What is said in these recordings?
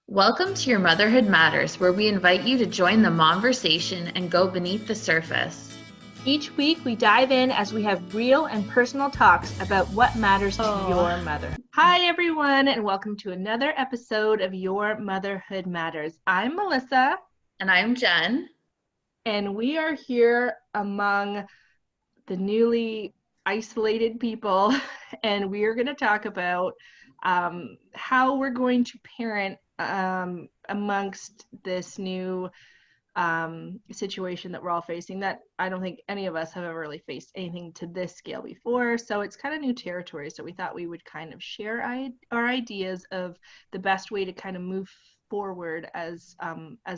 Welcome to your Motherhood Matters, where we invite you to join the momversation and go beneath the surface. Each week, we dive in as we have real and personal talks about what matters to your mother. Hi, everyone, and welcome to another episode of Your Motherhood Matters. I'm Melissa. And I'm Jen. And we are here among the newly isolated people, and we are going to talk about how we're going to parent amongst this new situation that we're all facing that I don't think any of us have ever really faced anything to this scale before. So it's kind of new territory. So we thought we would kind of share our ideas of the best way to kind of move forward as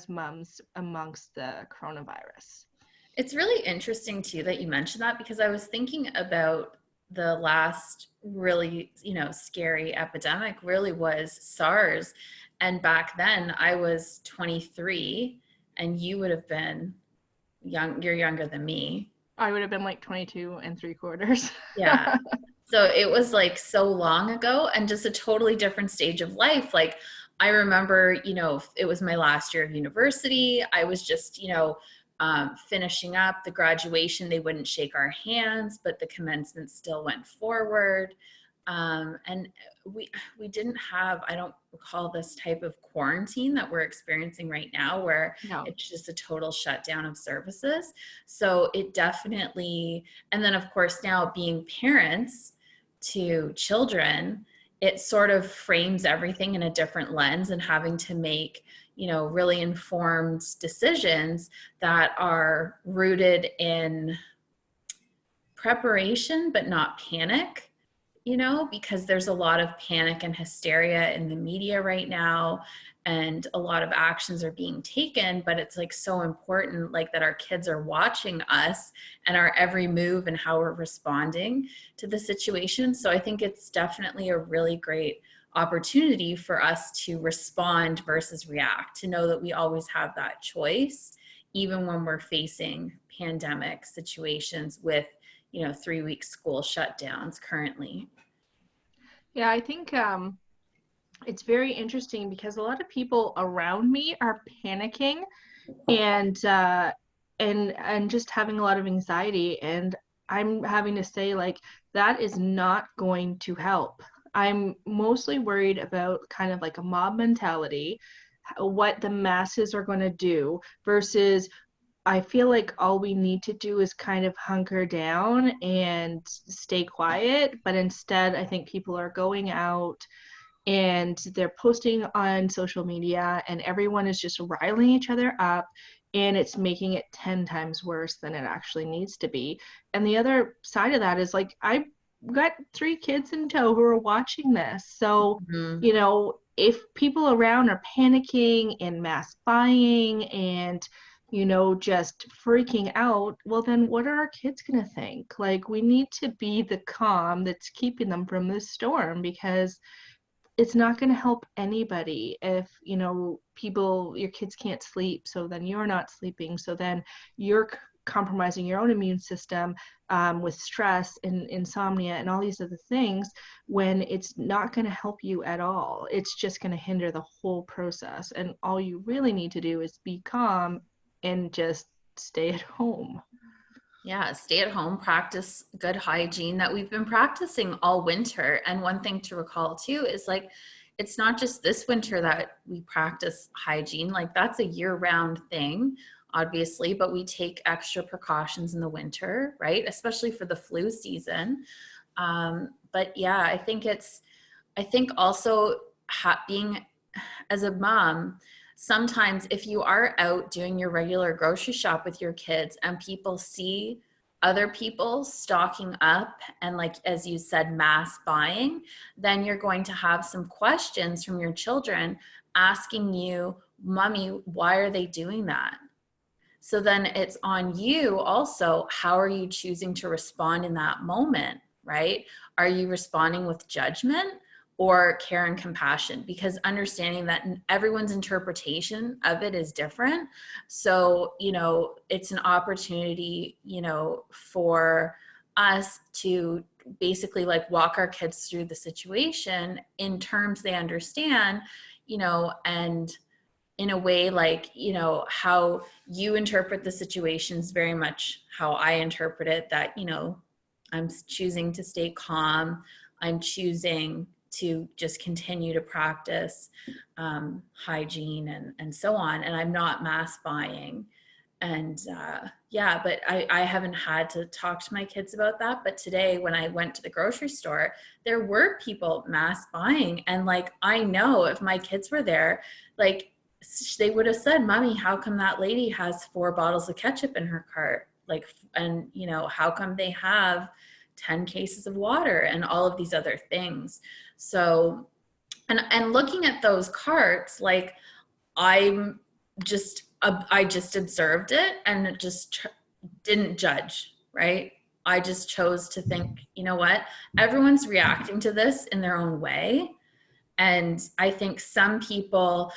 moms amongst the coronavirus. It's really interesting too that you mentioned that, because I was thinking about the last really, scary epidemic really was SARS. And back then I was 23 and you would have been young. You're younger than me. I would have been like 22 3/4. Yeah. So it was like so long ago and just a totally different stage of life. Like I remember, it was my last year of university. I was just, finishing up the graduation. They wouldn't shake our hands, but the commencement still went forward. And we didn't have, I don't recall this type of quarantine that we're experiencing right now, where it's just a total shutdown of services. So it definitely, and then of course now being parents to children, it sort of frames everything in a different lens, and having to make, really informed decisions that are rooted in preparation, but not panic. Because there's a lot of panic and hysteria in the media right now, and a lot of actions are being taken, but it's like so important, like that our kids are watching us and our every move and how we're responding to the situation. So I think it's definitely a really great opportunity for us to respond versus react, to know that we always have that choice, even when we're facing pandemic situations with 3-week school shutdowns currently. Yeah, I think it's very interesting because a lot of people around me are panicking and just having a lot of anxiety, and I'm having to say, like, that is not going to help. I'm mostly worried about kind of like a mob mentality, what the masses are going to do, versus I feel like all we need to do is kind of hunker down and stay quiet. But instead, I think people are going out and they're posting on social media, and everyone is just riling each other up, and it's making it 10 times worse than it actually needs to be. And the other side of that is, like, I've got 3 kids in tow who are watching this. So, if people around are panicking and mass buying and just freaking out, well, then what are our kids going to think? Like, we need to be the calm that's keeping them from this storm, because it's not going to help anybody if, your kids can't sleep, so then you're not sleeping. So then you're compromising your own immune system with stress and insomnia and all these other things, when it's not going to help you at all. It's just going to hinder the whole process. And all you really need to do is be calm and just stay at home. Yeah, stay at home, practice good hygiene that we've been practicing all winter. And one thing to recall too is, like, it's not just this winter that we practice hygiene. Like, that's a year-round thing, obviously, but we take extra precautions in the winter, right? Especially for the flu season. But yeah, I think also being as a mom, sometimes if you are out doing your regular grocery shop with your kids and people see other people stocking up and, like, as you said, mass buying, then you're going to have some questions from your children asking you, "Mommy, why are they doing that?" So then it's on you also. How are you choosing to respond in that moment, right? Are you responding with judgment or care and compassion? Because understanding that everyone's interpretation of it is different. So, it's an opportunity, for us to basically, like, walk our kids through the situation in terms they understand, and in a way, like, how you interpret the situations very much how I interpret it, that, I'm choosing to stay calm. I'm choosing to just continue to practice hygiene and so on. And I'm not mass buying. And yeah, but I haven't had to talk to my kids about that. But today, when I went to the grocery store, there were people mass buying. And like, I know if my kids were there, like, they would have said, "Mommy, how come that lady has 4 bottles of ketchup in her cart?" Like, and how come they have 10 cases of water and all of these other things? So, and looking at those carts, like, I'm just, I just observed it and just didn't judge, right? I just chose to think, you know what? Everyone's reacting to this in their own way. And I think some people,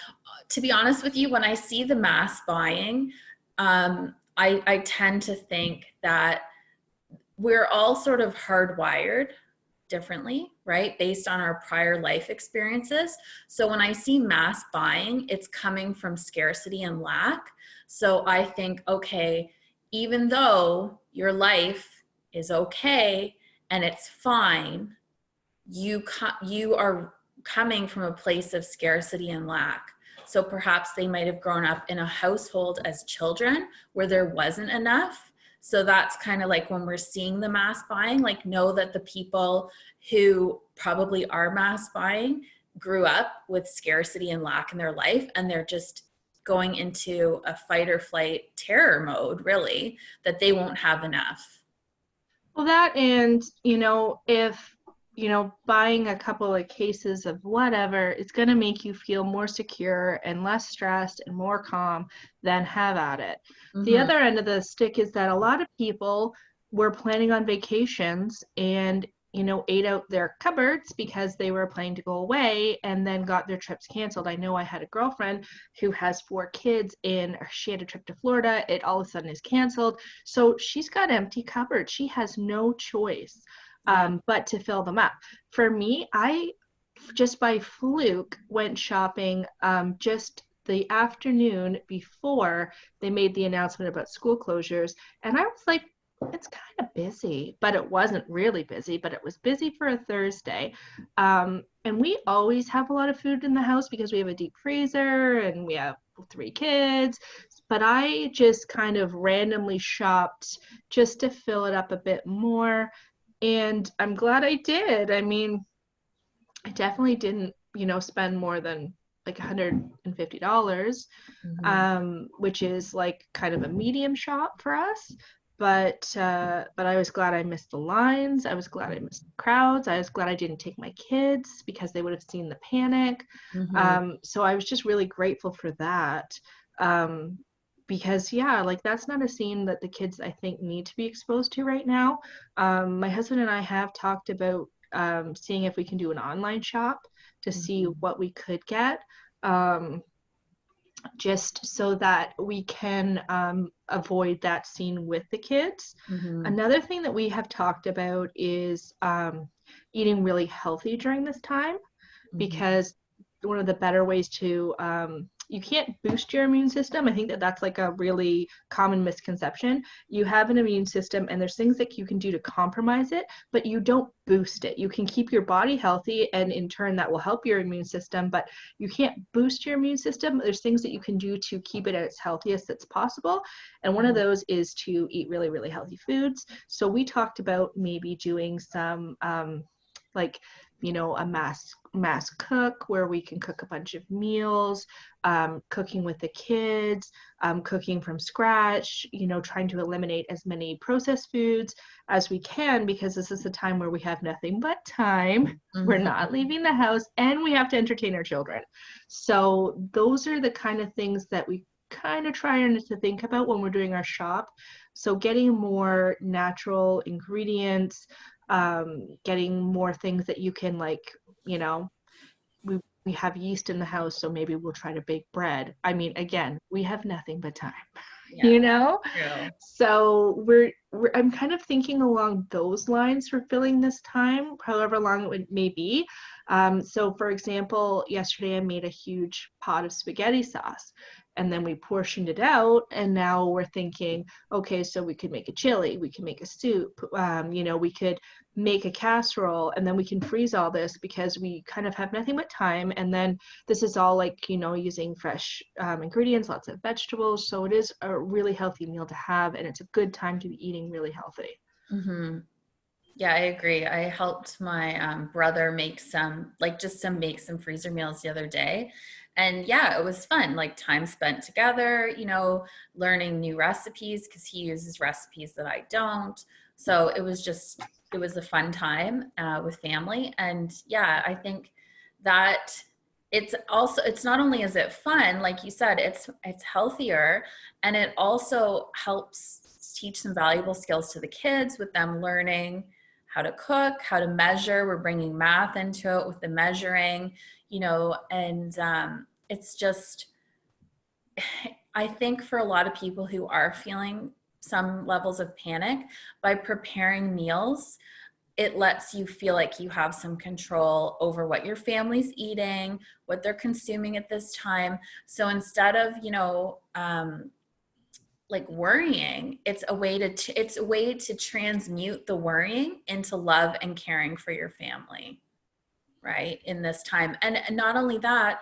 to be honest with you, when I see the mass buying, I tend to think that we're all sort of hardwired differently, right? Based on our prior life experiences. So when I see mass buying, it's coming from scarcity and lack. So I think, okay, even though your life is okay and it's fine, you are coming from a place of scarcity and lack. So perhaps they might have grown up in a household as children where there wasn't enough. So that's kind of like when we're seeing the mass buying, like, know that the people who probably are mass buying grew up with scarcity and lack in their life, and they're just going into a fight or flight terror mode, really, that they won't have enough. Well, that, and if buying a couple of cases of whatever, it's going to make you feel more secure and less stressed and more calm, then have at it. The Mm-hmm. other end of the stick is that a lot of people were planning on vacations and ate out their cupboards because they were planning to go away and then got their trips canceled. I know I had a girlfriend who has 4 kids and she had a trip to Florida. It all of a sudden is canceled. So she's got empty cupboards. She has no choice but to fill them up. For me, I just by fluke went shopping just the afternoon before they made the announcement about school closures. And I was like, it's kind of busy, but it wasn't really busy, but it was busy for a Thursday. And we always have a lot of food in the house because we have a deep freezer and we have 3 kids. But I just kind of randomly shopped just to fill it up a bit more. And I'm glad I did. I mean, I definitely didn't, spend more than like $150, Mm-hmm. which is like kind of a medium shop for us. But I was glad I missed the lines. I was glad I missed the crowds. I was glad I didn't take my kids because they would have seen the panic. Mm-hmm. So I was just really grateful for that. Um, because yeah, like that's not a scene that the kids I think need to be exposed to right now. My husband and I have talked about seeing if we can do an online shop to see Mm-hmm. what we could get. Um, just so that we can avoid that scene with the kids. Mm-hmm. Another thing that we have talked about is eating really healthy during this time, Mm-hmm. because one of the better ways to you can't boost your immune system. I think that that's like a really common misconception. You have an immune system and there's things that you can do to compromise it, but you don't boost it. You can keep your body healthy and in turn that will help your immune system, but you can't boost your immune system. There's things that you can do to keep it at its healthiest that's possible, and one of Mm-hmm. those is to eat really, really healthy foods. So we talked about maybe doing some like a mass cook where we can cook a bunch of meals, cooking with the kids, cooking from scratch, trying to eliminate as many processed foods as we can, because this is the time where we have nothing but time. We're not Mm-hmm. leaving the house and we have to entertain our children. So those are the kind of things that we kind of try to think about when we're doing our shop. So getting more natural ingredients, getting more things that you can like, you know, we have yeast in the house, so maybe we'll try to bake bread. I mean, again, we have nothing but time, Yeah, you know? true. So I'm kind of thinking along those lines for filling this time, however long it may be. So for example, yesterday I made a huge pot of spaghetti sauce, and then we portioned it out, and now we're thinking, okay, so we could make a chili, we can make a soup, we could make a casserole, and then we can freeze all this because we kind of have nothing but time. And then this is all like, using fresh ingredients, lots of vegetables. So it is a really healthy meal to have, and it's a good time to be eating really healthy. Mm-hmm. Yeah, I agree. I helped my brother make make some freezer meals the other day. And yeah, it was fun, like time spent together, learning new recipes because he uses recipes that I don't. So it was a fun time with family. And yeah, I think that it's not only is it fun, like you said, it's healthier, and it also helps teach some valuable skills to the kids with them learning how to cook, how to measure. We're bringing math into it with the measuring, and it's just, I think for a lot of people who are feeling some levels of panic, by preparing meals, it lets you feel like you have some control over what your family's eating, what they're consuming at this time. So instead of, like worrying, it's a way to transmute the worrying into love and caring for your family, right, in this time. And not only that,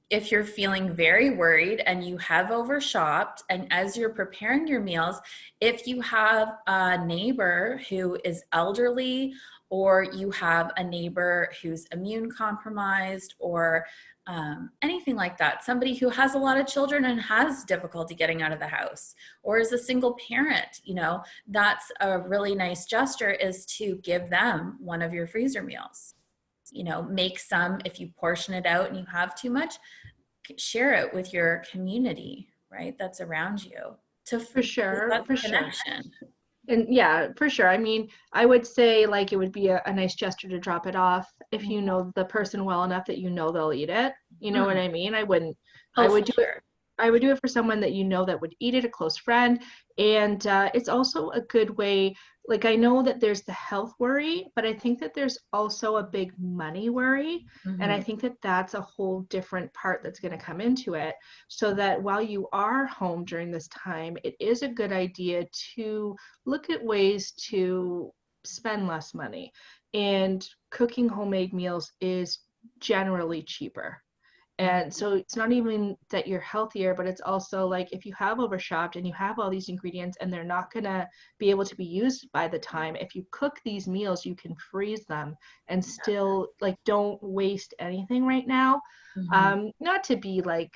if you're feeling very worried and you have overshopped, and as you're preparing your meals, if you have a neighbor who is elderly, or you have a neighbor who's immune compromised, or anything like that, somebody who has a lot of children and has difficulty getting out of the house, or is a single parent, that's a really nice gesture, is to give them one of your freezer meals. Make some, if you portion it out and you have too much, share it with your community, right, that's around you, For because sure, that's for sure. connection. And yeah, for sure. I mean, I would say like it would be a nice gesture to drop it off if you know the person well enough that they'll eat it. You know what Mm. I mean? I wouldn't, I Oh, would for do it. sure. I would do it for someone that that would eat it, a close friend. And it's also a good way. Like I know that there's the health worry, but I think that there's also a big money worry. And I Mm-hmm. think that that's a whole different part that's going to come into it. So that while you are home during this time, it is a good idea to look at ways to spend less money. And cooking homemade meals is generally cheaper. And so it's not even that you're healthier, but it's also like if you have overshopped and you have all these ingredients and they're not going to be able to be used by the time, if you cook these meals, you can freeze them and still like don't waste anything right now. Mm-hmm. Not to be like,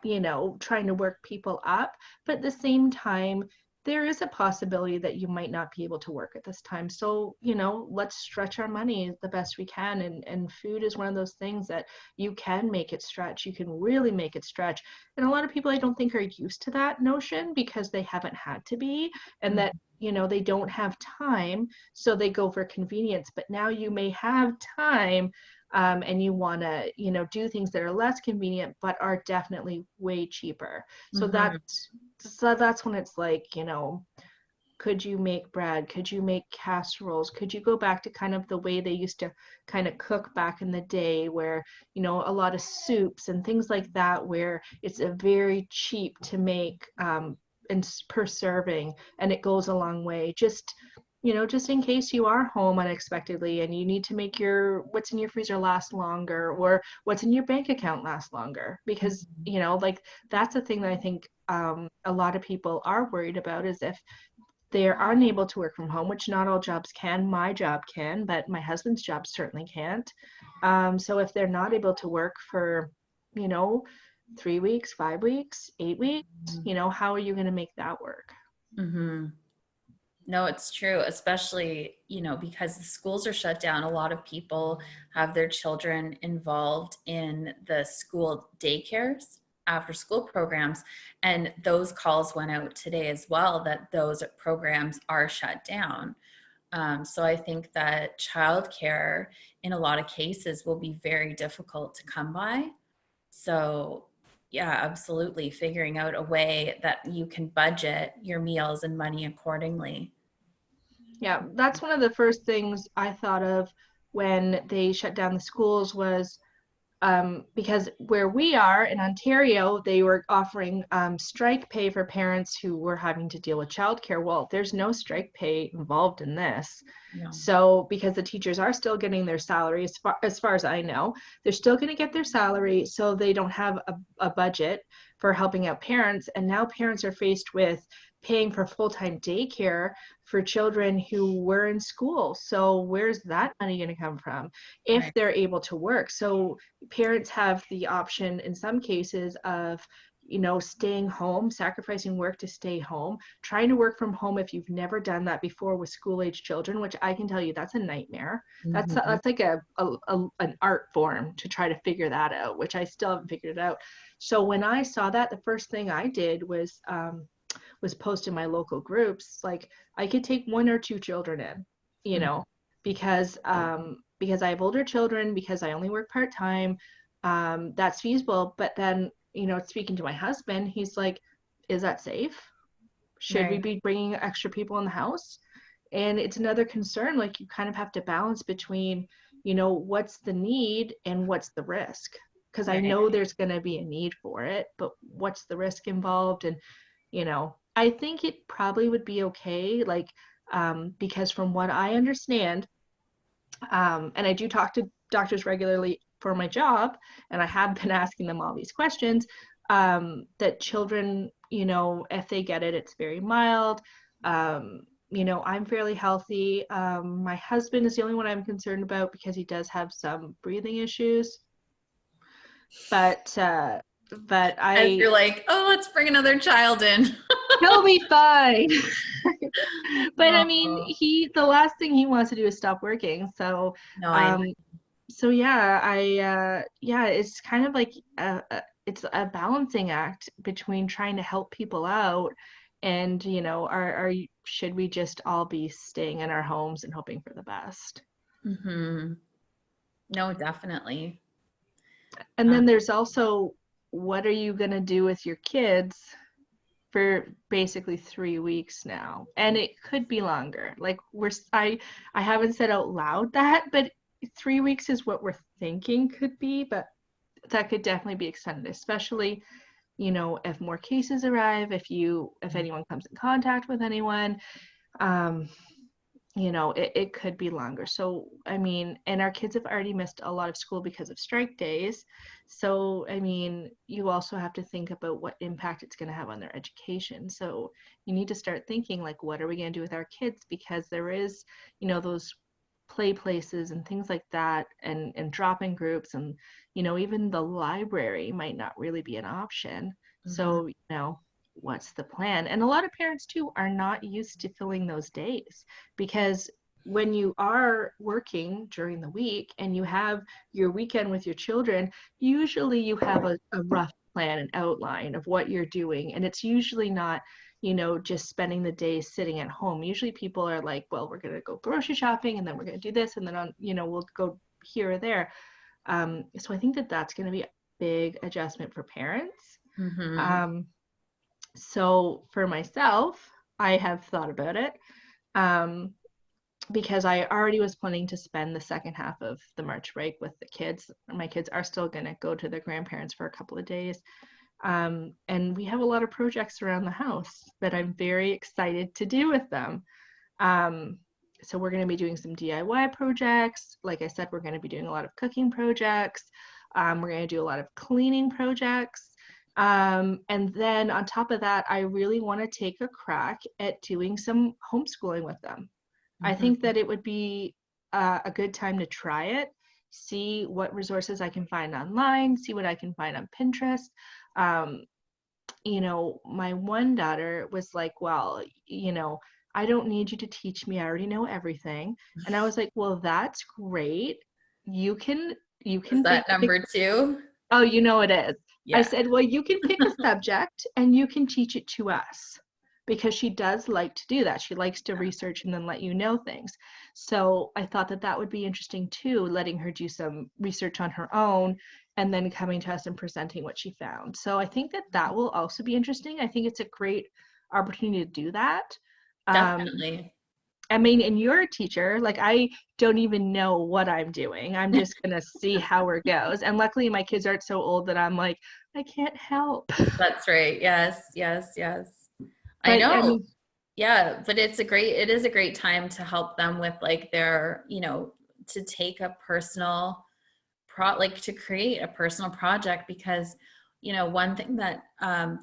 trying to work people up, but at the same time, there is a possibility that you might not be able to work at this time. So, let's stretch our money the best we can. And food is one of those things that you can make it stretch. You can really make it stretch. And a lot of people I don't think are used to that notion because they haven't had to be, and that, they don't have time. So they go for convenience. But now you may have time, and you want to, do things that are less convenient but are definitely way cheaper. So Mm-hmm. that's when it's like, could you make bread? Could you make casseroles? Could you go back to kind of the way they used to kind of cook back in the day, where, a lot of soups and things like that, where it's a very cheap to make, and per serving, and it goes a long way. Just in case you are home unexpectedly and you need to make your what's in your freezer last longer, or what's in your bank account last longer. Because, like that's a thing that I think a lot of people are worried about, is if they are unable to work from home, which not all jobs can. My job can, but my husband's job certainly can't. So if they're not able to work for, you know, 3 weeks, 5 weeks, 8 weeks, how are you going to make that work? Mm-hmm. No, it's true, especially, because the schools are shut down. A lot of people have their children involved in the school daycares, after school programs. And those calls went out today as well, that those programs are shut down. So I think that childcare in a lot of cases will be very difficult to come by. So yeah, absolutely. Figuring out a way that you can budget your meals and money accordingly. Yeah, that's one of the first things I thought of when they shut down the schools was because where we are in Ontario, they were offering strike pay for parents who were having to deal with childcare. Well, there's no strike pay involved in this. No. So, because the teachers are still getting their salary, as far as I know, they're still going to get their salary. So, they don't have a budget for helping out parents. And now parents are faced with paying for full-time daycare for children who were in school. So, where's that money going to come from if Right. they're able to work? So, parents have the option in some cases of staying home, sacrificing work to stay home, trying to work from home if you've never done that before with school age children, which I can tell you that's a nightmare. That's Mm-hmm. that's like an art form to try to figure that out, which I still haven't figured it out. So when I saw that, the first thing I did was post in my local groups, like I could take one or two children in, you Mm-hmm. know, because I have older children, because I only work part-time, that's feasible. But then, speaking to my husband, he's like, is that safe? Should we Right. be bringing extra people in the house? And it's another concern. Like, you kind of have to balance between, what's the need and what's the risk. Because I Right. know there's going to be a need for it, but what's the risk involved? And, I think it probably would be okay. Like, because from what I understand, and I do talk to doctors regularly for my job, and I have been asking them all these questions, that children, if they get it, it's very mild. I'm fairly healthy. My husband is the only one I'm concerned about because he does have some breathing issues. But As I you're like, oh, let's bring another child in. he'll be fine. But I mean, Oh, the last thing he wants to do is stop working. So no, I know. um, so yeah, yeah, it's kind of like it's a balancing act between trying to help people out and should we just all be staying in our homes and hoping for the best? Mm-hmm. No, definitely. And Uh, then there's also, what are you going to do with your kids for basically 3 weeks now? And it could be longer. Like, I haven't said out loud that, but 3 weeks is what we're thinking could be, but that could definitely be extended, especially, if more cases arrive, if anyone comes in contact with anyone, um, it could be longer. So, I mean, and our kids have already missed a lot of school because of strike days. So, I mean, you also have to think about what impact it's going to have on their education. So, you need to start thinking, like, what are we going to do with our kids? Because there is, those play places and things like that, and drop-in groups, and even the library might not really be an option. mhm. So, what's the plan? And a lot of parents too are not used to filling those days, because when you are working during the week and you have your weekend with your children, usually you have a rough plan and outline of what you're doing, and it's usually not just spending the day sitting at home. Usually people are like, well, we're going to go grocery shopping, and then we're going to do this, and then we'll go here or there. So I think that that's going to be a big adjustment for parents. Mhm. um, so for myself, I have thought about it, um, because I already was planning to spend the second half of the March break with the kids. My kids are still going to go to their grandparents for a couple of days. And we have a lot of projects around the house that I'm very excited to do with them. Um, so we're going to be doing some DIY projects. Like I said, we're going to be doing a lot of cooking projects. We're going to do a lot of cleaning projects. And then on top of that, I really want to take a crack at doing some homeschooling with them. I think Mhm. that it would be a good time to try it, see what resources I can find online, see what I can find on Pinterest. Um, my one daughter was like, well, I don't need you to teach me. I already know everything. And I was like, well, that's great. You can you Was can that pick. number two? Oh, it is. I Yeah. said, well, you can pick a subject and you can teach it to us, because she does like to do that. She likes to research and then let you know things. So I thought that that would be interesting too, letting her do some research on her own and then coming to us and presenting what she found. So I think that that will also be interesting. I think it's a great opportunity to do that. Um, Definitely. I mean, and you're a teacher, like I don't even know what I'm doing. I'm just gonna see how it goes. And luckily my kids aren't so old that I'm like, I can't help. That's right. Yes, yes, yes. I But I know. mean, Yeah, but it is a great time to help them with like their, to take a personal like to create a personal project, because one thing that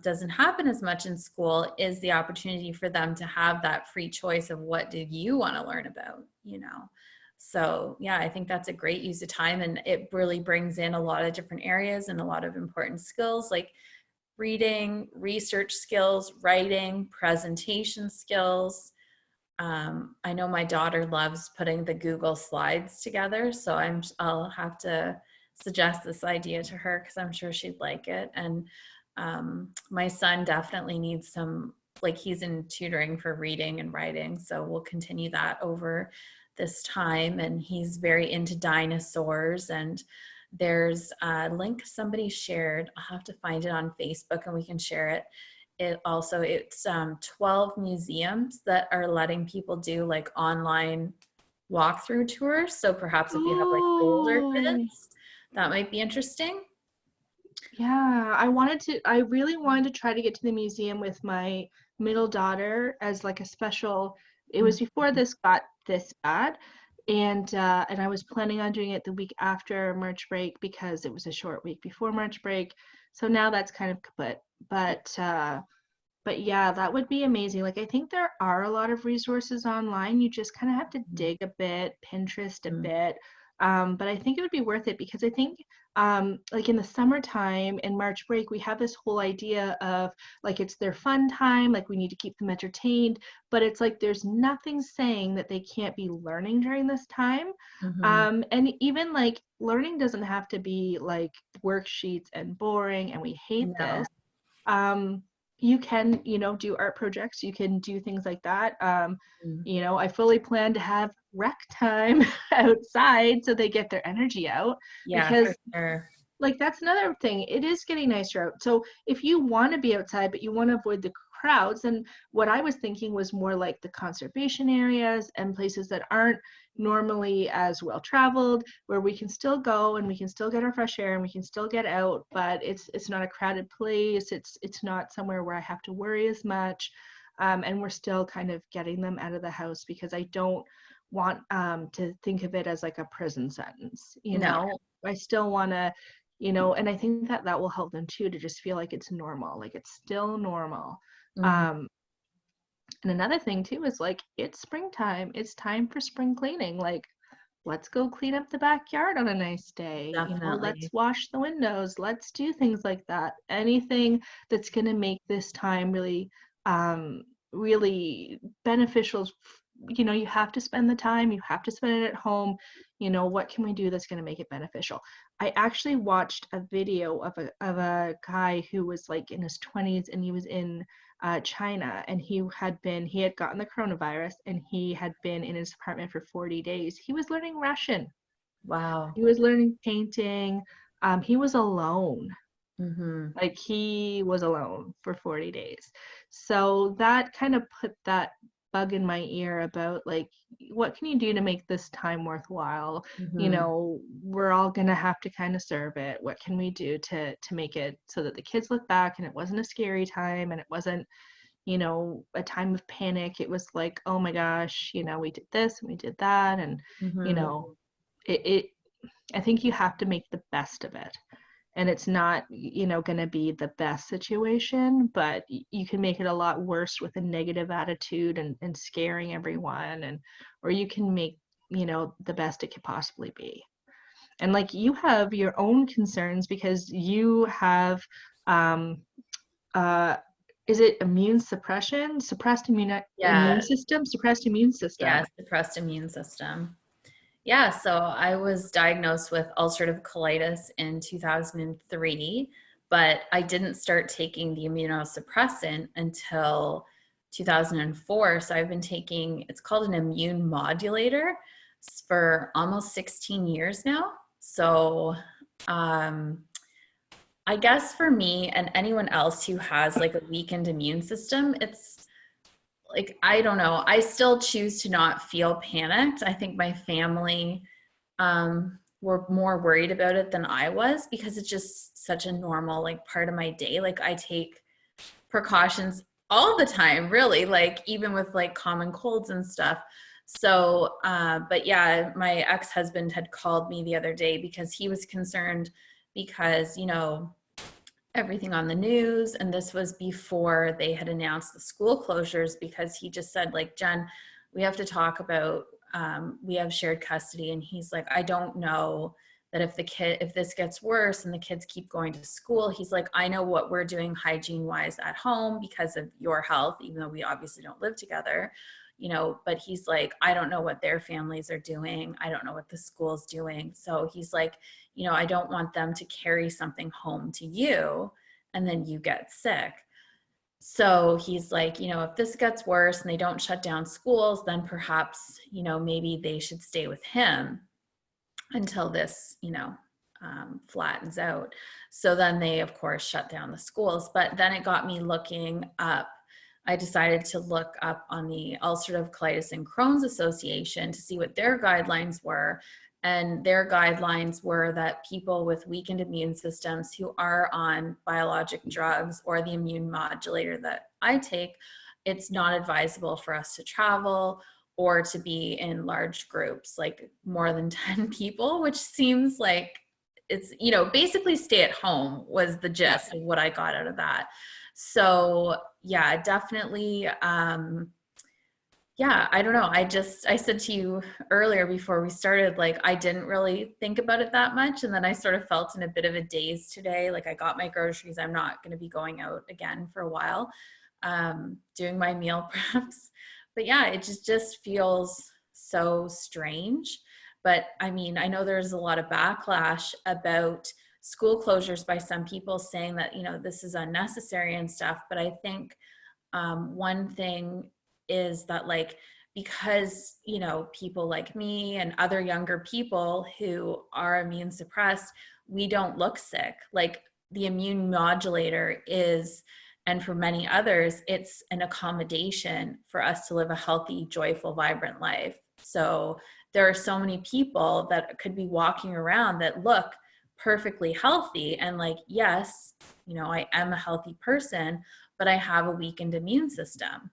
doesn't happen as much in school is the opportunity for them to have that free choice of what do you want to learn about. So yeah, I think that's a great use of time, and it really brings in a lot of different areas and a lot of important skills like reading, research skills, writing, presentation skills. I know my daughter loves putting the Google slides together, so I'll have to suggest this idea to her because I'm sure she'd like it. And my son definitely needs some, like he's in tutoring for reading and writing, so we'll continue that over this time. And he's very into dinosaurs, and there's a link somebody shared. I'll have to find it on Facebook and we can share it. It's 12 museums that are letting people do like online walkthrough tours. So perhaps if you have like older oh, kids, that might be interesting. yeah, I really wanted to try to get to the museum with my middle daughter as like a special, it was before this got this bad. And I was planning on doing it the week after March break because it was a short week before March break. So now that's kind of kaput. But yeah, that would be amazing. Like I think there are a lot of resources online. You just kind of have to dig a bit, Pinterest a Mhm. bit. But I think it would be worth it because I think like in the summertime and March break, we have this whole idea of like it's their fun time, like we need to keep them entertained, but it's like there's nothing saying that they can't be learning during this time. Mhm. And even like learning doesn't have to be like worksheets and boring and we hate No. this. um you can, do art projects, you can do things like that. Mhm. I fully plan to have rec time outside so they get their energy out Yeah, for because sure. like that's another thing, it is getting nicer out. So if you want to be outside but you want to avoid the crowds, then what I was thinking was more like the conservation areas and places that aren't normally as well traveled, where we can still go and we can still get our fresh air and we can still get out, but it's not a crowded place, it's not somewhere where I have to worry as much. And we're still kind of getting them out of the house because I don't want to think of it as like a prison sentence. No. I still want to, and I think that that will help them too to just feel like it's normal, like it's still normal. Mhm. um and another thing too is like it's springtime, it's time for spring cleaning. Like let's go clean up the backyard on a nice day, let's Definitely. wash the windows, let's do things like that, anything that's going to make this time really um really beneficial. You have to spend the time, you have to spend it at home. What can we do that's going to make it beneficial? I actually watched a video of a guy who was like in his 20s and he was in China, and he had gotten the coronavirus and he had been in his apartment for 40 days. He was learning Russian. Wow. He was learning painting. He was alone. Mhm. Like he was alone for 40 days. So that kind of put that bug in my ear about like what can you do to make this time worthwhile? Mhm. We're all going to have to kind of serve it. What can we do to make it so that the kids look back and it wasn't a scary time and it wasn't, a time of panic. It was like, oh my gosh, we did this and we did that. And, you Mhm. know, it I think you have to make the best of it. And it's not, going to be the best situation, but you can make it a lot worse with a negative attitude and scaring everyone. Or you can make, the best it could possibly be. And like you have your own concerns because you have um, uh, is it immune suppression, Yeah. suppressed immune system? Yeah. Suppressed immune system. Yeah, so I was diagnosed with ulcerative colitis in 2003, but I didn't start taking the immunosuppressant until 2004. So I've been taking, it's called an immune modulator for almost 16 years now. So um, I guess for me and anyone else who has like a weakened immune system, like, I don't know. I still choose to not feel panicked. I think my family were more worried about it than I was, because it's just such a normal like part of my day. Like I take precautions all the time, really, like even with like common colds and stuff. So, but yeah, my ex-husband had called me the other day because he was concerned because, you know, everything on the news, and this was before they had announced the school closures, because he just said like, Jen, we have to talk about, we have shared custody, and he's like, I don't know that if this gets worse and the kids keep going to school, he's like, I know what we're doing hygiene wise at home because of your health, even though we obviously don't live together, you know, but he's like, I don't know what their families are doing, I don't know what the school's doing. So he's like, you know, I don't want them to carry something home to you and then you get sick. So he's like, you know, if this gets worse and they don't shut down schools, then perhaps, you know, maybe they should stay with him until this, you know, flattens out. So then they, of course, shut down the schools. But then it got me looking up. I decided to look up on the Ulcerative Colitis and Crohn's Association to see what their guidelines were. And their guidelines were that people with weakened immune systems who are on biologic drugs or the immune modulator that I take, it's not advisable for us to travel or to be in large groups, like more than 10 people, which seems like it's, you know, basically stay at home was the gist of what I got out of that. So yeah, definitely. Yeah, I don't know. I said to you earlier before we started, like, I didn't really think about it that much. And then I sort of felt in a bit of a daze today. Like I got my groceries. I'm not going to be going out again for a while, doing my meal preps. But yeah, it just feels so strange. But I mean, I know there's a lot of backlash about school closures by some people saying that, you know, this is unnecessary and stuff. But I think one thing is that, like, because, you know, people like me and other younger people who are immune suppressed, we don't look sick. Like the immune modulator is, and for many others, it's an accommodation for us to live a healthy, joyful, vibrant life. So there are so many people that could be walking around that look perfectly healthy and like, yes, you know, I am a healthy person, but I have a weakened immune system.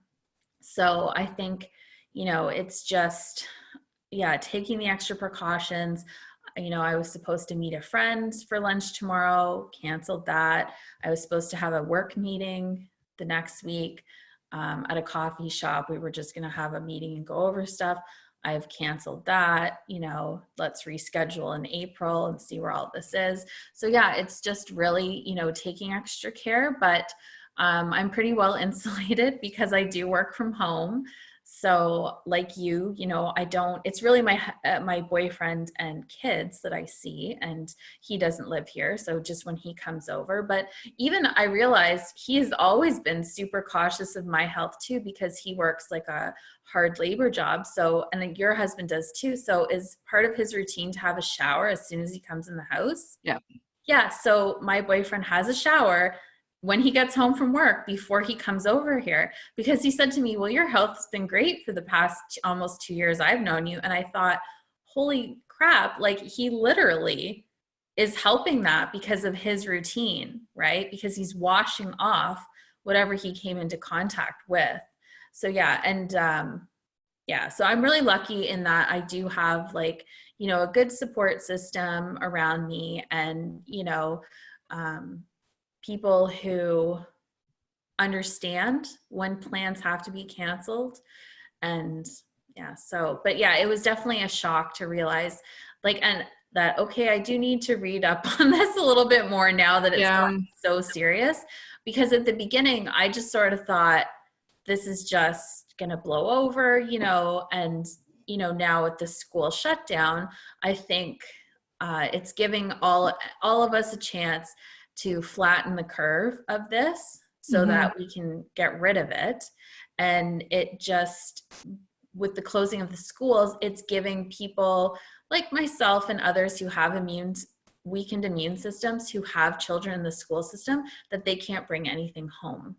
So I think, you know, it's just, yeah, taking the extra precautions. You know, I was supposed to meet a friend for lunch tomorrow, canceled that. I was supposed to have a work meeting the next week at a coffee shop. We were just going to have a meeting and go over stuff. I've canceled that. You know, let's reschedule in April and see where all this is. So yeah, it's just really, you know, taking extra care, but I'm pretty well insulated because I do work from home. So like you know, I don't, it's really my boyfriend and kids that I see, and he doesn't live here. So just when he comes over, but even I realized he has always been super cautious of my health too, because he works like a hard labor job. So, and then your husband does too. So is part of his routine to have a shower as soon as he comes in the house? Yeah. Yeah. So my boyfriend has a shower when he gets home from work before he comes over here, because he said to me, well, your health has been great for the past almost 2 years I've known you. And I thought, holy crap, like he literally is helping that because of his routine, right? Because he's washing off whatever he came into contact with. So yeah. And yeah, so I'm really lucky in that I do have, like, you know, a good support system around me, and, you know, um, people who understand when plans have to be canceled. And yeah, so, but yeah, it was definitely a shock to realize, like, and that, okay, I do need to read up on this a little bit more now that it's Yeah. gotten so serious, because at the beginning I just sort of thought this is just going to blow over, you know, and, you know, now with the school shutdown, I think it's giving all of us a chance to flatten the curve of this so Mm-hmm. that we can get rid of it. And it just, with the closing of the schools, it's giving people like myself and others who have weakened immune systems, who have children in the school system, that they can't bring anything home.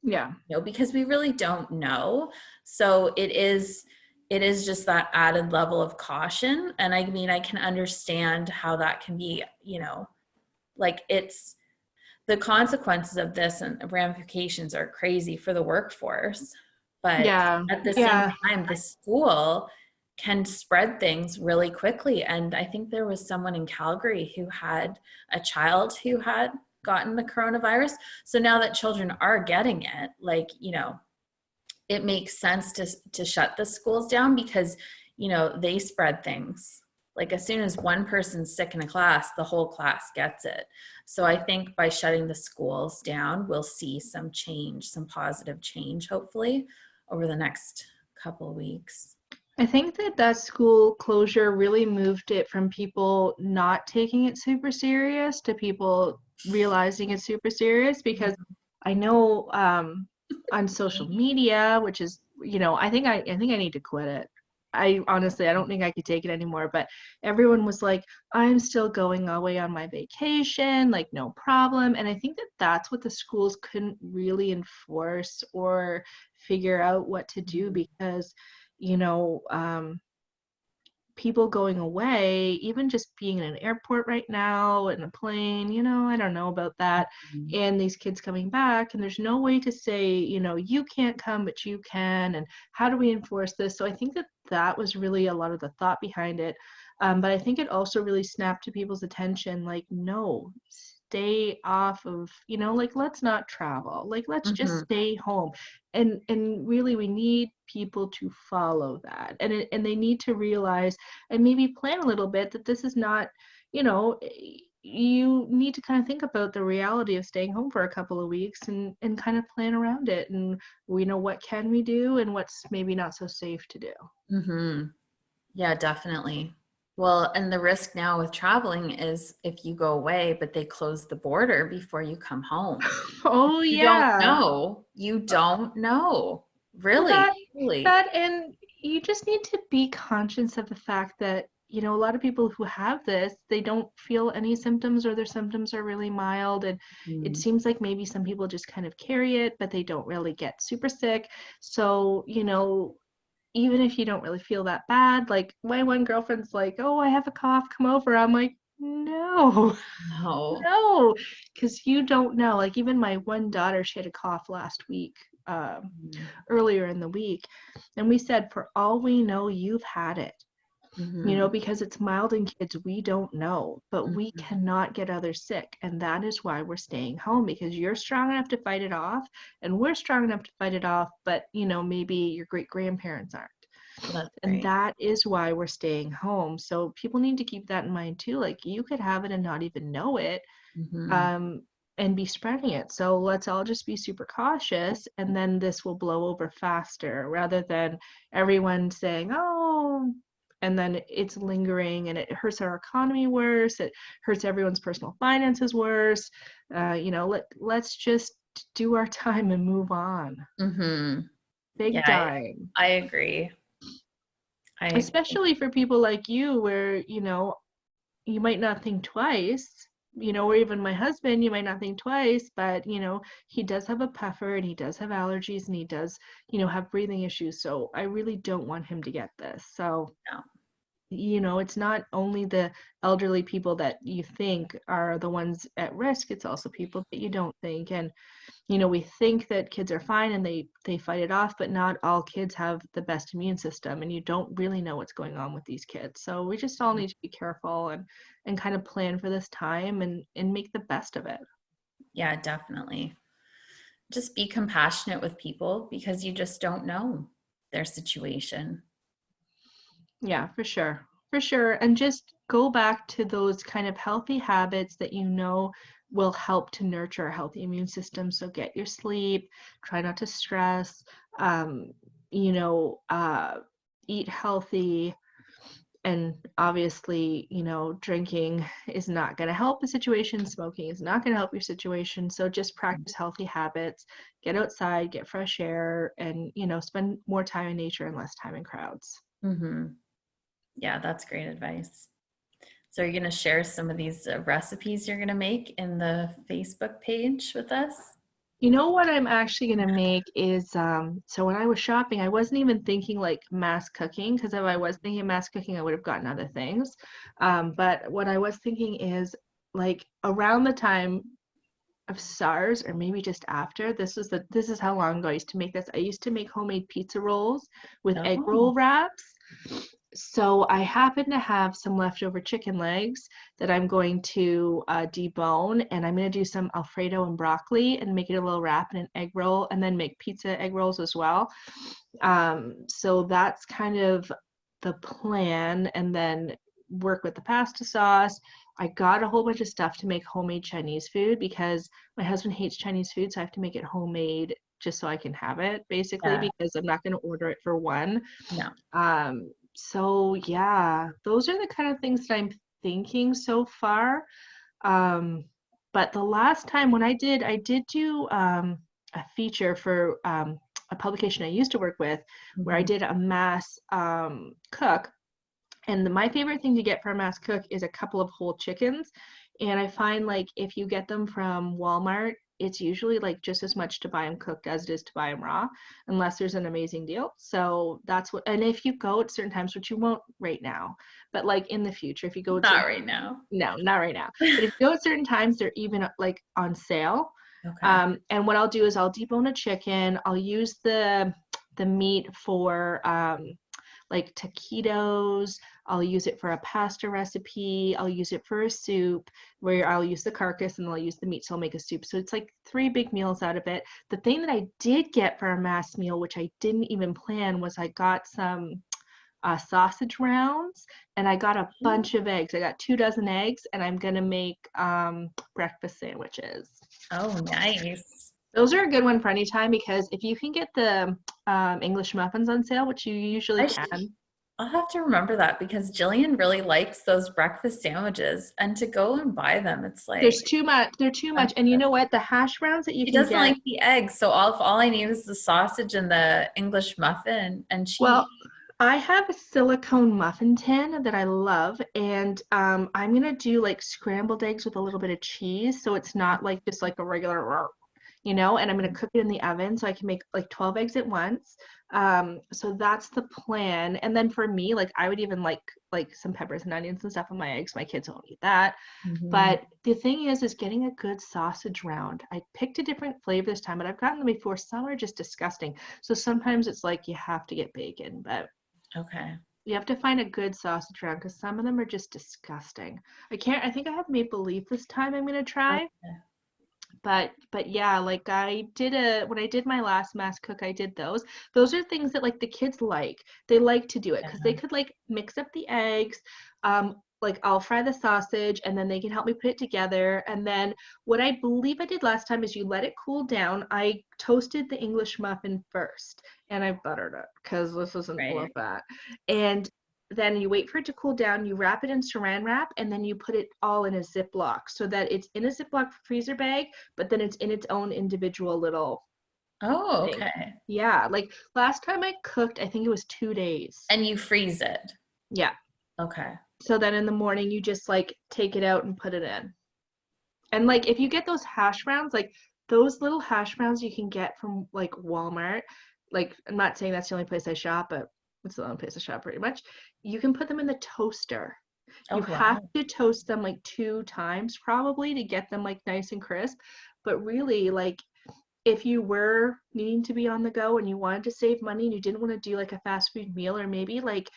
Yeah. because we really don't know. So it is just that added level of caution. And I mean, I can understand how that can be, like it's the consequences of this and ramifications are crazy for the workforce. But Yeah. at the same Yeah. time, the school can spread things really quickly. And I think there was someone in Calgary who had a child who had gotten the coronavirus. So now that children are getting it, like, it makes sense to shut the schools down because, they spread things. Like as soon as one person's sick in a class, the whole class gets it. So I think by shutting the schools down, we'll see some change, some positive change, hopefully, over the next couple of weeks. I think that school closure really moved it from people not taking it super serious to people realizing it's super serious, because I know on social media, which is, I think I need to quit it. I honestly, I don't think I could take it anymore, but everyone was like, I'm still going away on my vacation, like no problem. And I think that that's what the schools couldn't really enforce or figure out what to do, because you know, people going away, even just being in an airport right now, in a plane, I don't know about that. Mhm. And these kids coming back, and there's no way to say, you can't come, but you can. And how do we enforce this? So I think that that was really a lot of the thought behind it. But I think it also really snapped to people's attention, like, no, stay off of, like, let's not travel, like, let's just Mhm. stay home. And really we need people to follow that, and they need to realize and maybe plan a little bit that this is not, you need to kind of think about the reality of staying home for a couple of weeks, and kind of plan around it, and we know what can we do and what's maybe not so safe to do. Mhm. Yeah, definitely. Well, and the risk now with traveling is if you go away, but they close the border before you come home. Oh You don't yeah. know. You don't know. Well, Really, that truly. that and you just need to be conscious of the fact that, a lot of people who have this, they don't feel any symptoms, or their symptoms are really mild, and it Mhm. seems like maybe some people just kind of carry it, but they don't really get super sick. So, even if you don't really feel that bad, like my one girlfriend's like, "Oh, I have a cough, come over." I'm like, "No." No. No, because you don't know. Like even my one daughter, she had a cough last week, earlier in the week, and we said, for all we know, you've had it. Mm-hmm. Because it's mild in kids, we don't know, but we Mm-hmm. cannot get others sick, and that is why we're staying home, because you're strong enough to fight it off, and we're strong enough to fight it off, but maybe your great grandparents aren't. That's And great. that is why we're staying home. So people need to keep that in mind too. Like you could have it and not even know it, Mm-hmm. um, and be spreading it. So let's all just be super cautious, and then this will blow over faster, rather than everyone saying, oh, and then it's lingering and it hurts our economy worse. It hurts everyone's personal finances worse. Let's just do our time and move on. Mm-hmm. Yeah, Big I, time. I agree. I agree. Especially for people like you, where, you might not think twice, or even my husband, you might not think twice, but, he does have a puffer, and he does have allergies, and he does, have breathing issues. So I really don't want him to get this. So, No. it's not only the elderly people that you think are the ones at risk, it's also people that you don't think. And we think that kids are fine and they fight it off, but not all kids have the best immune system, and you don't really know what's going on with these kids. So we just all need to be careful, and kind of plan for this time, and make the best of it. Yeah, definitely. Just be compassionate with people because you just don't know their situation. Yeah, for sure. For sure. And just go back to those kind of healthy habits that will help to nurture a healthy immune system. So get your sleep, try not to stress, um, you know, uh, eat healthy. And obviously, drinking is not going to help the situation. Smoking is not going to help your situation. So just practice healthy habits, get outside, get fresh air, and, spend more time in nature and less time in crowds. Mm-hmm. Yeah, that's great advice. So you're going to share some of these recipes you're going to make in the Facebook page with us? You know what I'm actually gonna make is so when I was shopping, I wasn't even thinking like mass cooking because if I was thinking mass cooking, I would have gotten other things. But what I was thinking is like around the time of SARS or maybe just after, this is how long ago I used to make this. I used to make homemade pizza rolls with egg Oh, roll wraps. So I happen to have some leftover chicken legs that I'm going to debone, and I'm going to do some Alfredo and broccoli and make it a little wrap and an egg roll, and then make pizza egg rolls as well. So that's kind of the plan, and then work with the pasta sauce. I got a whole bunch of stuff to make homemade Chinese food because my husband hates Chinese food, so I have to make it homemade just so I can have it, basically, yeah. because I'm not going to order it for one. No. So yeah, those are the kind of things that I'm thinking so far. Um, but the last time when I did do a feature for a publication I used to work with where I Mhm. did a mass cook. And my favorite thing to get for a mass cook is a couple of whole chickens. And I find like if you get them from Walmart, it's usually like just as much to buy them cooked as it is to buy them raw, unless there's an amazing deal. So that's what, and if you go at certain times, which you won't right now, but like in the future, if you go at Not certain, right now. no, not right now, but if you go at certain times, they're even like on sale. Okay. And what I'll do is I'll debone a chicken. I'll use the meat for like taquitos. I'll use it for a pasta recipe. I'll use it for a soup where I'll use the carcass and then I'll use the meat. So I'll make a soup. So it's like three big meals out of it. The thing that I did get for a mass meal, which I didn't even plan, was I got some sausage rounds and I got a bunch of eggs. I got 2 dozen eggs and I'm going to make breakfast sandwiches. Oh, nice. Those are a good one for any time because if you can get the English muffins on sale, which you usually I should, can, I'll have to remember that because Jillian really likes those breakfast sandwiches, and to go and buy them, it's like there's too much. They're too much. And you expensive. know what? The hash browns that you She can doesn't get. like the eggs, so all I need is the sausage and the English muffin and cheese. Well, I have a silicone muffin tin that I love, and I'm gonna do like scrambled eggs with a little bit of cheese, so it's not like just like a regular, you know. And I'm gonna cook it in the oven so I can make like 12 eggs at once. So that's the plan. And then for me, like I would even like some peppers and onions and stuff on my eggs. My kids won't eat that. Mhm. But the thing is getting a good sausage round. I picked a different flavor this time, but I've gotten them before. Some are just disgusting. So sometimes it's like you have to get bacon, but Okay. you have to find a good sausage round because some of them are just disgusting. I think I have maple leaf this time I'm gonna try. Okay. But yeah, like I did a when I did my last mass cook, I did those. Those are things that like the kids like. They like to do it because they Yeah. could like mix up the eggs. Like I'll fry the sausage and then they can help me put it together. And then what I believe I did last time is you let it cool down. I toasted the English muffin first and I buttered it because this isn't low Right. fat. And then you wait for it to cool down, you wrap it in saran wrap, and then you put it all in a Ziploc so that it's in a Ziploc freezer bag, but then it's in its own individual little Oh, thing. okay. Yeah, like last time I cooked, I think it was 2 days. And you freeze it. Yeah. Okay. So then in the morning, you just like take it out and put it in. And like if you get those hash browns, like those little hash browns you can get from like Walmart, like I'm not saying that's the only place I shop, but it's the only place I shop pretty much. You can put them in the toaster. You Oh, have wow. to toast them like 2 times probably to get them like nice and crisp. But really, like if you were needing to be on the go and you wanted to save money and you didn't want to do like a fast food meal, or maybe like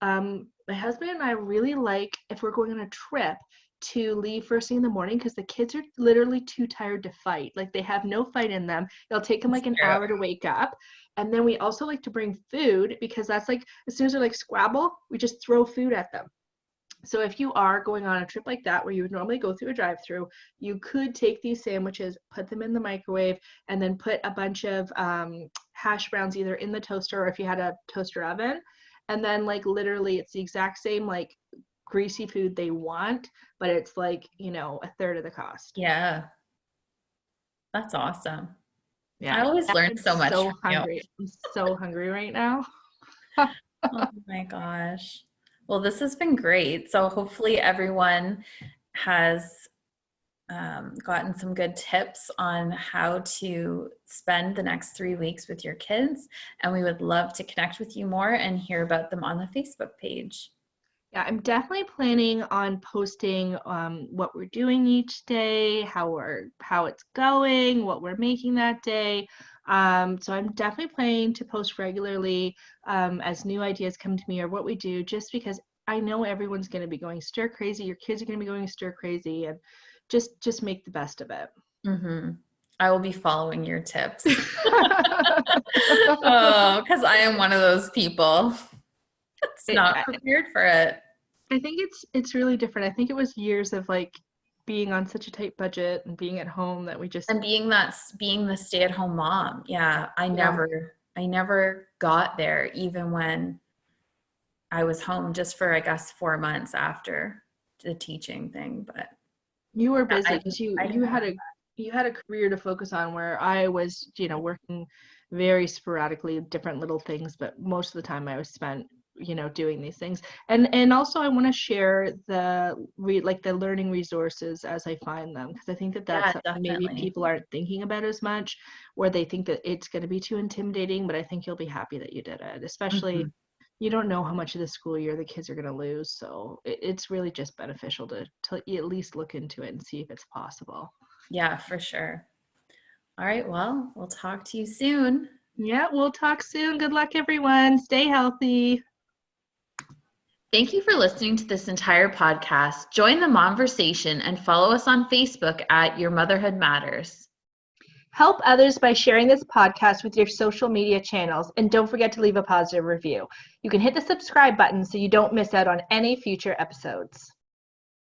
my husband and I really like if we're going on a trip to leave first thing in the morning because the kids are literally too tired to fight. Like they have no fight in them. It'll take them That's like an true. hour to wake up. And then we also like to bring food because that's like as soon as they're like squabble, we just throw food at them. So if you are going on a trip like that where you would normally go through a drive-through, you could take these sandwiches, put them in the microwave, and then put a bunch of hash browns either in the toaster or if you had a toaster oven. And then like literally it's the exact same like greasy food they want, but it's like, a third of the cost. Yeah. That's awesome. I Yeah. always Now learn I'm so much so from you. hungry. I'm so hungry right now. Oh my gosh. Well, this has been great. So hopefully everyone has gotten some good tips on how to spend the next 3 weeks with your kids. And we would love to connect with you more and hear about them on the Facebook page. Yeah, I'm definitely planning on posting what we're doing each day, how it's going, what we're making that day. So I'm definitely planning to post regularly as new ideas come to me or what we do, just because I know everyone's going to be going stir crazy. Your kids are going to be going stir crazy, and just make the best of it. Mm-hmm. I will be following your tips. Oh, because I am one of those people. It's not prepared for it. I think it's really different. I think it was years of like being on such a tight budget and being at home that we just And being the stay-at-home mom. Yeah, I yeah. never got there even when I was home just for, I guess, 4 months after the teaching thing. But You were yeah, busy because you had a career to focus on, where I was, working very sporadically, different little things, but most of the time I was spent, doing these things. And also I want to share the learning resources as I find them, because I think that that's yeah, something maybe definitely. people aren't thinking about as much, where they think that it's going to be too intimidating, but I think you'll be happy that you did it, especially Mhm. you don't know how much of the school year the kids are going to lose. So it's really just beneficial to at least look into it and see if it's possible. Yeah, for sure. All right, well, we'll talk to you soon. Yeah, we'll talk soon. Good luck, everyone. Stay healthy. Thank you for listening to this entire podcast. Join the Momversation and follow us on Facebook at Your Motherhood Matters. Help others by sharing this podcast with your social media channels, and don't forget to leave a positive review. You can hit the subscribe button so you don't miss out on any future episodes.